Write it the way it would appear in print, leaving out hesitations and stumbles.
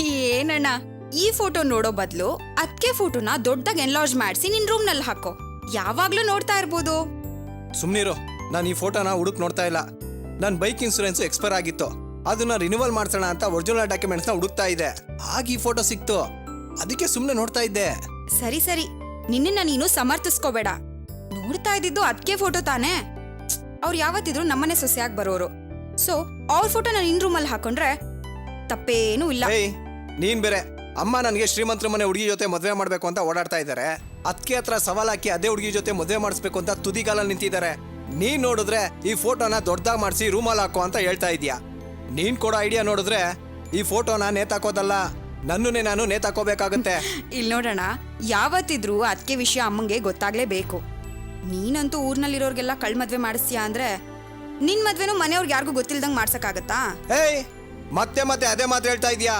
ಏನಣ್ಣ, ಈ ಫೋಟೋ ನೋಡೋ ಬದಲು ಅದಕ್ಕೆ ಫೋಟೋನ ದೊಡ್ಡದಾಗಿ ಎನ್ಲಾರ್ಜ್ ಮಾಡಿಸಿ ನಿನ್ ರೂಮ್ ನಲ್ಲಿ ಹಾಕೋ. ಯಾವಾಗ್ಲೂ ನೋಡ್ತಾ ಇರ್ಬೋದು. ಸುಮ್ನಿರೋ, ನಾನು ಈ ಫೋಟೋನ ಹುಡುಕ್ ನೋಡ್ತಾ ಇಲ್ಲ. ನನ್ನ ಬೈಕ್ ಇನ್ಸೂರೆನ್ಸ್ ಎಕ್ಸ್ಪೈರ್ ಆಗಿತ್ತು, ಅದನ್ನ ರಿನ್ಯೂವಲ್ ಮಾಡ್ಸೋಣ ಅಂತ ಒರಿಜಿನಲ್ ಡಾಕ್ಯುಮೆಂಟ್ಸ್ನ ಹುಡುಕ್ತಾ ಇದ್ದೆ. ಆಗ ಈ ಫೋಟೋ ಸಿಕ್ತು, ಅದಕ್ಕೆ ಸುಮ್ಮನೆ ನೋಡ್ತಾ ಇದ್ದೆ. ಸರಿ ಸರಿ, ನಿನ್ನ ನೀನು ಸಮರ್ಥಿಸ್ಕೋಬೇಡ. ನೋಡ್ತಾ ಇದ್ದಿದ್ದು ಅದಕ್ಕೆ ಫೋಟೋ ತಾನೇ. ಅವ್ರು ಯಾವತ್ತಿದ್ರು ನಮ್ಮನೆ ಸೊಸೆಯಾಗಿ ಬರೋರು. ಸೊ ಅವ್ರ ಫೋಟೋ ನಾನು ಇನ್ ರೂಮಲ್ಲಿ ಹಾಕೊಂಡ್ರೆ ತಪ್ಪೇನೂ ಇಲ್ಲ. ಏಯ್, ನೀನ್ ಬೇರೆ. ಅಮ್ಮ ನನಗೆ ಶ್ರೀಮಂತರ ಮನೆ ಹುಡುಗಿ ಜೊತೆ ಮದುವೆ ಮಾಡ್ಬೇಕು ಅಂತ ಓಡಾಡ್ತಾ ಇದ್ದಾರೆ. ಅದಕ್ಕೆ ಹತ್ರ ಸವಾಲಾಕಿ ಅದೇ ಹುಡುಗಿ ಜೊತೆ ಮದುವೆ ಮಾಡಿಸ್ಬೇಕು ಅಂತ ತುದಿಗಾಲ ನಿಂತಿದ್ದಾರೆ. ನೀನ್ ನೋಡಿದ್ರೆ ಈ ಫೋಟೋನ ದೊಡ್ಡದಾಗಿ ಮಾಡಿಸಿ ರೂಮಲ್ಲಿ ಹಾಕೋ ಅಂತ ಹೇಳ್ತಾ ಇದೀಯಾ. ನೀನ್ ಕೊಡೋ ಐಡಿಯಾ ನೋಡಿದ್ರೆ ಈ ಫೋಟೋನ ನೇತಾಕೋದಲ್ಲ, ನನ್ನನ್ನೇ ನಾನು ನೇತಾಕೋಬೇಕಾಗತ್ತೆ. ಇಲ್ಲಿ ನೋಡೋಣ, ಯಾವತ್ತಿದ್ರು ಅದಕ್ಕೆ ವಿಷಯ ಅಮ್ಮಂಗೆ ಗೊತ್ತಾಗ್ಲೇಬೇಕು. ನೀನಂತೂ ಊರ್ನಲ್ಲಿರೋರ್ಗೆಲ್ಲ ಕಳ್ ಮದ್ವೆ ಮಾಡಿಸ್ತೀಯಾ ಅಂದ್ರೆ ನಿನ್ ಮದ್ವೆನೂ ಮನೆಯವ್ರಿಗೆ ಯಾರಿಗೂ ಗೊತ್ತಿಲ್ದಂಗ್ ಮಾಡ್ಸಕ್ಕಾಗತ್ತಾ? ಏಯ್, ಮತ್ತೆ ಮತ್ತೆ ಅದೇ ಮಾತು ಹೇಳ್ತಾ ಇದೀಯಾ.